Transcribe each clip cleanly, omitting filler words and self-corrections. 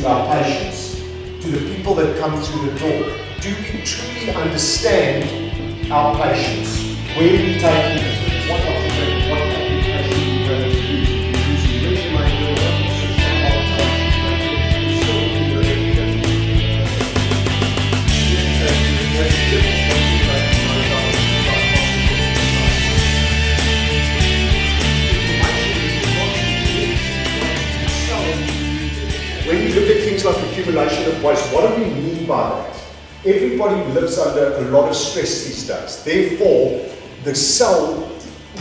to our patients, to the people that come through the door? Do we truly understand our patients? Where are we taking them? What application we're going to use? If you're using RegimA, when we look at things like accumulation of waste, what do we mean by that? Everybody lives under a lot of stress these days. Therefore, the cell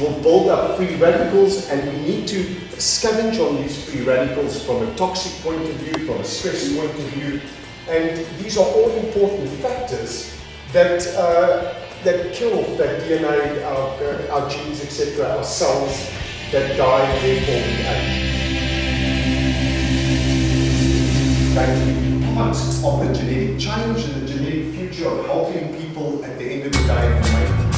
will build up free radicals, and we need to scavenge on these free radicals from a toxic point of view, from a stress point of view. And these are all important factors that, that kill off that DNA, our genes, etc., our cells that die, and therefore we age. Going to be part of the genetic change and the genetic future of helping people at the end of the day and making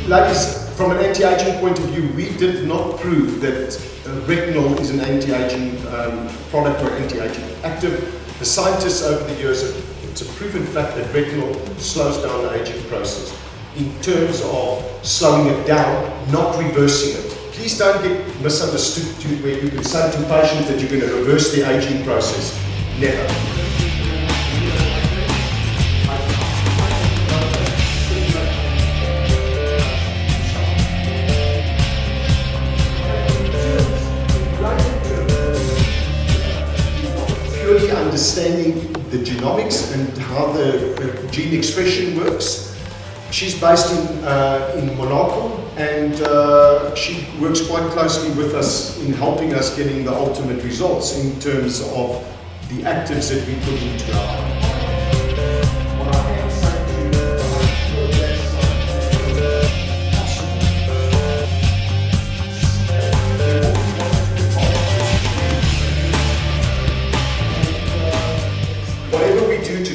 ladies, from an anti-aging point of view, we did not prove that retinol is an anti-aging product or anti-aging active. The scientists over the years have it's a proven fact that retinol slows down the aging process in terms of slowing it down, not reversing it. Please don't get misunderstood to where you can say to patients that you're going to reverse the aging process. Never. Purely understanding the genomics and how the gene expression works. She's based in Monaco, and she works quite closely with us in helping us getting the ultimate results in terms of the actives that we put into our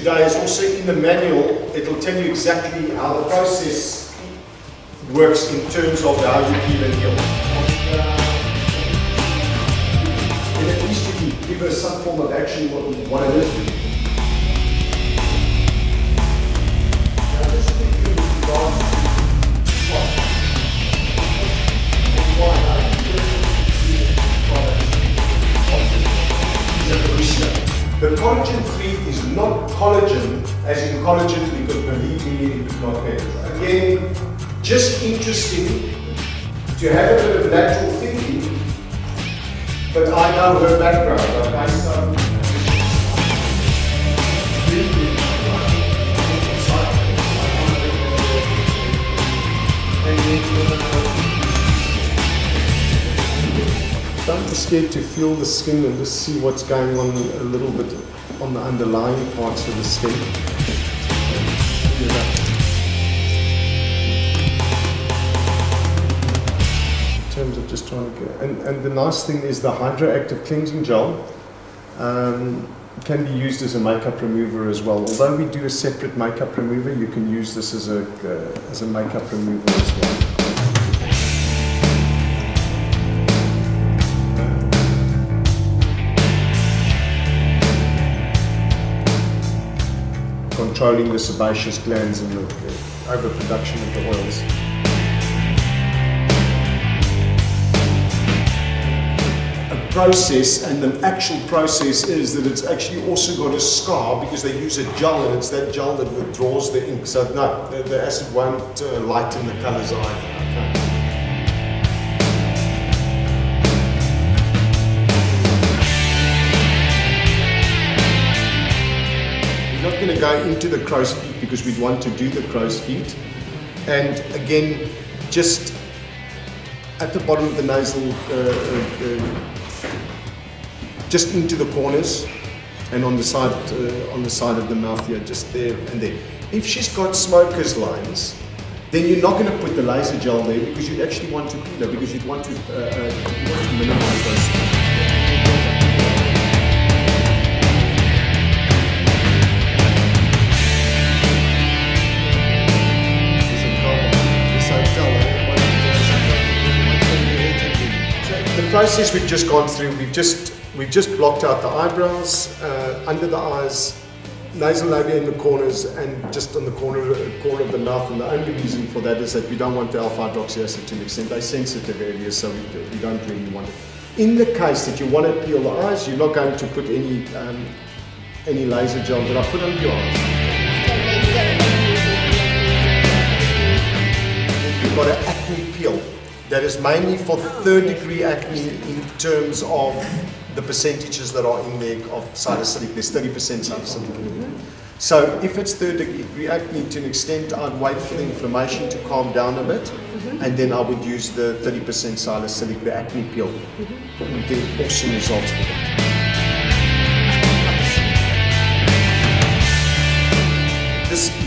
today is also in the manual. It will tell you exactly how the process works in terms of how you heal and heal. And at least you can give her some form of action what it is. Now just thinking with regards to the collagen 3 is not collagen as in collagen, because believe me, it is not better. Again, just interesting to have a bit of lateral thinking, but I know her background. Don't be scared to feel the skin and just see what's going on a little bit on the underlying parts of the skin. In terms of just trying to get, and the nice thing is the Hydroactive Cleansing Gel can be used as a makeup remover as well. Although we do a separate makeup remover, you can use this as a makeup remover as well. Controlling the sebaceous glands and the overproduction of the oils. A process, and the actual process is that it's actually also got a scar because they use a gel, and it's that gel that withdraws the ink. So no, the acid won't lighten the colours either. Okay. Going to go into the crow's feet because we want to do the crow's feet, and again just at the bottom of the nasal, just into the corners and on the side of the mouth here, just there and there. If she's got smoker's lines, then you're not going to put the laser gel there because you'd actually want to peel her, because you'd want to minimize those. process we've just gone through, we've just blocked out the eyebrows, under the eyes, nasal labia in the corners, and just on the corner of the mouth. And the only reason for that is that we don't want the alpha-hydroxyacid to an extent. They're sensitive areas, so we don't really want it. In the case that you want to peel the eyes, you're not going to put any laser gel that I put under your eyes. You've got an acne peel that is mainly for third-degree acne in terms of the percentages that are in there of salicylic. There's 30% salicylic. So if it's third-degree acne to an extent, I'd wait for the inflammation to calm down a bit, and then I would use the 30% salicylic, the acne peel. You get awesome results with it.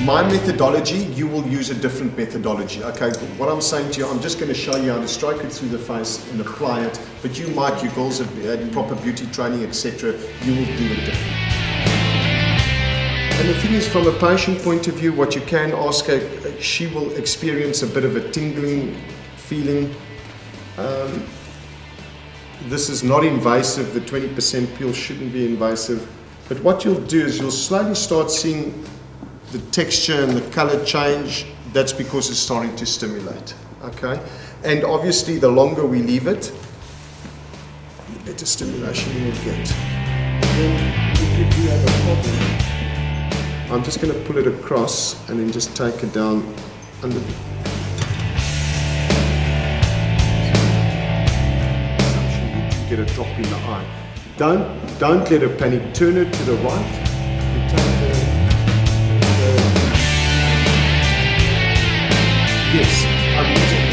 My methodology, you will use a different methodology. Okay, what I'm saying to you, I'm just going to show you how to stroke it through the face and apply it, but you girls have had proper beauty training, etc. You will do it different. And the thing is, from a patient point of view, what you can ask her, she will experience a bit of a tingling feeling. This is not invasive, the 20% peel shouldn't be invasive, but what you'll do is you'll slowly start seeing the texture and the color change. That's because it's starting to stimulate, okay? And obviously the longer we leave it, the better stimulation you will get. Then if you do have a problem, I'm just going to pull it across and then just take it down under the... You get a drop in the eye. Don't let her panic. Turn it to the right. Yes, I'm using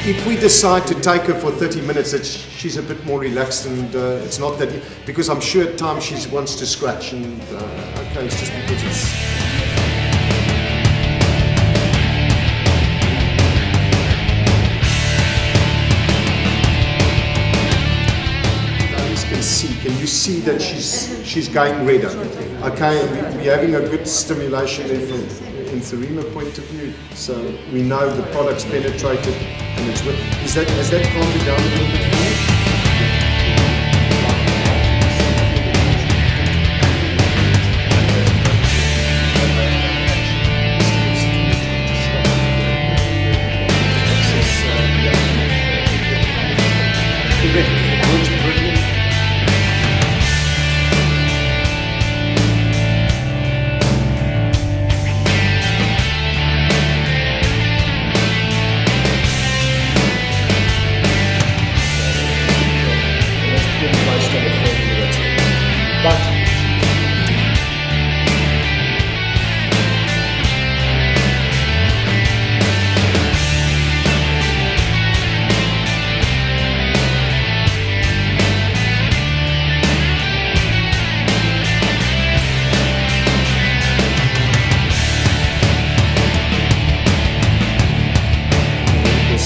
it. If we decide to take her for 30 minutes, she's a bit more relaxed, and it's not that, because I'm sure at times she wants to scratch, and okay, it's just because it's... Can you see that she's going redder? Okay, we're having a good stimulation there from in RégimA point of view. So we know the product's penetrated, and it's has that calmed it down a little bit for you?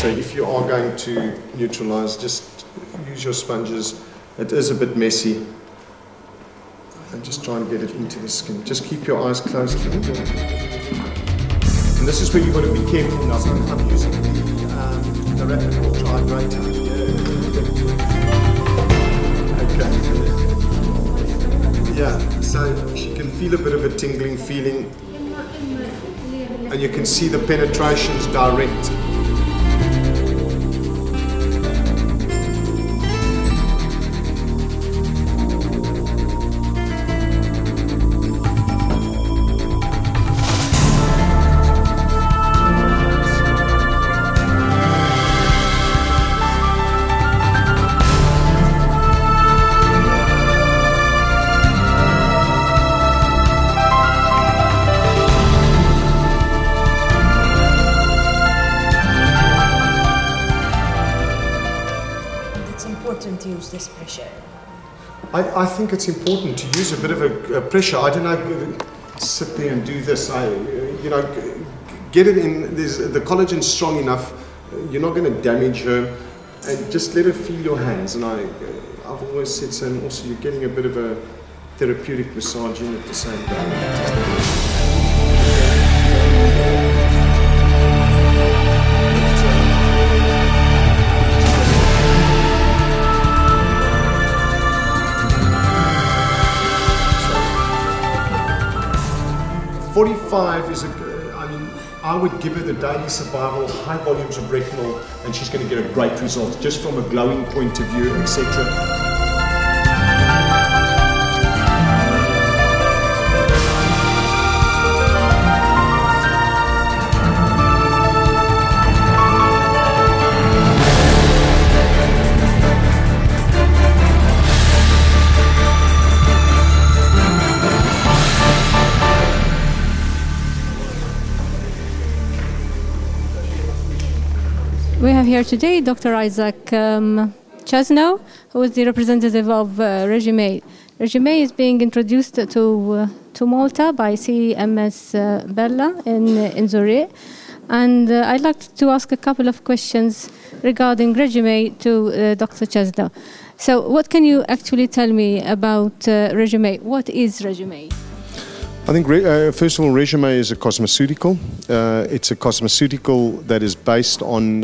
If you are going to neutralize, just use your sponges. It is a bit messy, and just try and get it into the skin. Just keep your eyes closed. And this is where you've got to be careful now. I'm using the rapid hydrator. Okay. Yeah, so she can feel a bit of a tingling feeling, and you can see the penetrations direct. To use this pressure? I think it's important to use a bit of a pressure. I don't know, sit there and do this. You know, get it in. The collagen's strong enough. You're not going to damage her, and just let her feel your hands. And I've always said so. And also, you're getting a bit of a therapeutic massage in at the same time. 45 is I would give her the daily survival, high volumes of retinol, and she's going to get a great result just from a glowing point of view, etc. We have here today Dr. Isaac Chesno, who is the representative of RégimA. RégimA is being introduced to Malta by CMSbella in Zurich. And I'd like to ask a couple of questions regarding RégimA to Dr. Chesno. So what can you actually tell me about RégimA? What is RégimA? I think, first of all, RégimA is a cosmeceutical. It's a cosmeceutical that is based on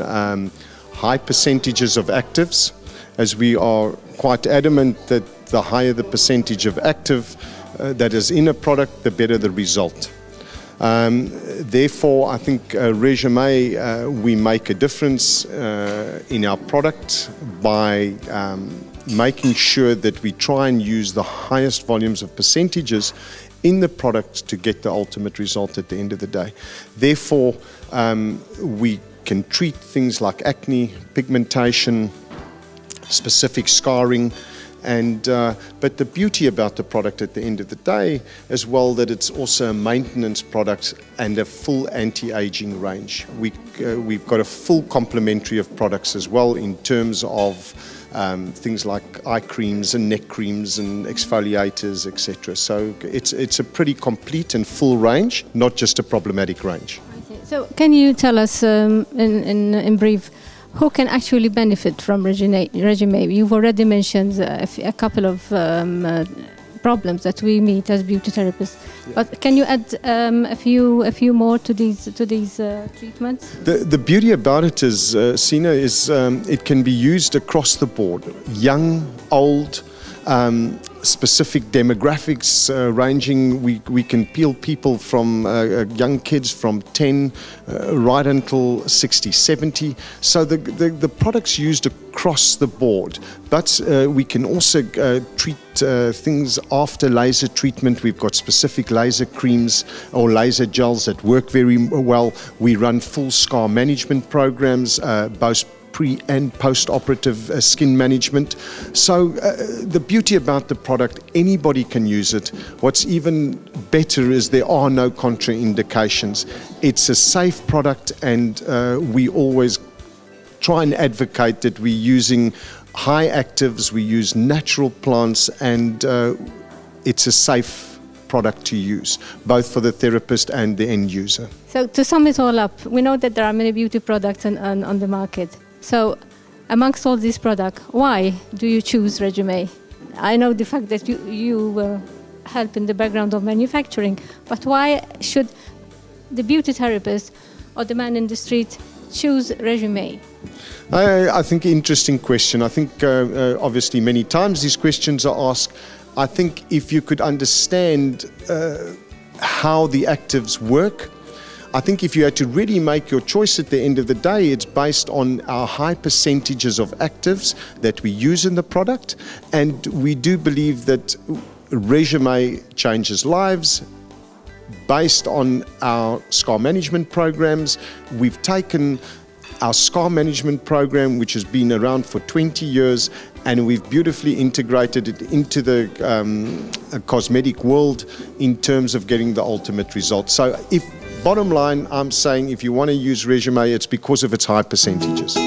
high percentages of actives, as we are quite adamant that the higher the percentage of active that is in a product, the better the result. Therefore, I think RégimA, we make a difference in our product by making sure that we try and use the highest volumes of percentages in the product to get the ultimate result at the end of the day. Therefore, we can treat things like acne, pigmentation, specific scarring, and but the beauty about the product at the end of the day as well, that it's also a maintenance product and a full anti-aging range. We've got a full complementary of products as well in terms of things like eye creams and neck creams and exfoliators, etc. So it's a pretty complete and full range, not just a problematic range. So can you tell us in brief, who can actually benefit from RégimA? You've already mentioned a couple of problems that we meet as beauty therapists. Yeah. But can you add a few more to these treatments? The beauty about it is, Sina, is it can be used across the board, young, old, specific demographics ranging. We can peel people from young kids from 10 right until 60, 70. So the product's used across the board. But we can also treat things after laser treatment. We've got specific laser creams or laser gels that work very well. We run full scar management programs, both pre and post-operative skin management. So the beauty about the product, anybody can use it. What's even better is there are no contraindications. It's a safe product, and we always try and advocate that we're using high actives, we use natural plants, and it's a safe product to use, both for the therapist and the end user. So to sum it all up, we know that there are many beauty products on the market. So amongst all these products, why do you choose RégimA? I know the fact that you help in the background of manufacturing, but why should the beauty therapist or the man in the street choose RégimA? I think interesting question. I think obviously many times these questions are asked. I think if you could understand how the actives work, I think if you had to really make your choice at the end of the day, it's based on our high percentages of actives that we use in the product. And we do believe that RégimA changes lives. Based on our scar management programs, we've taken our scar management program, which has been around for 20 years, and we've beautifully integrated it into the cosmetic world in terms of getting the ultimate result. So bottom line, I'm saying if you want to use RégimA, it's because of its high percentages.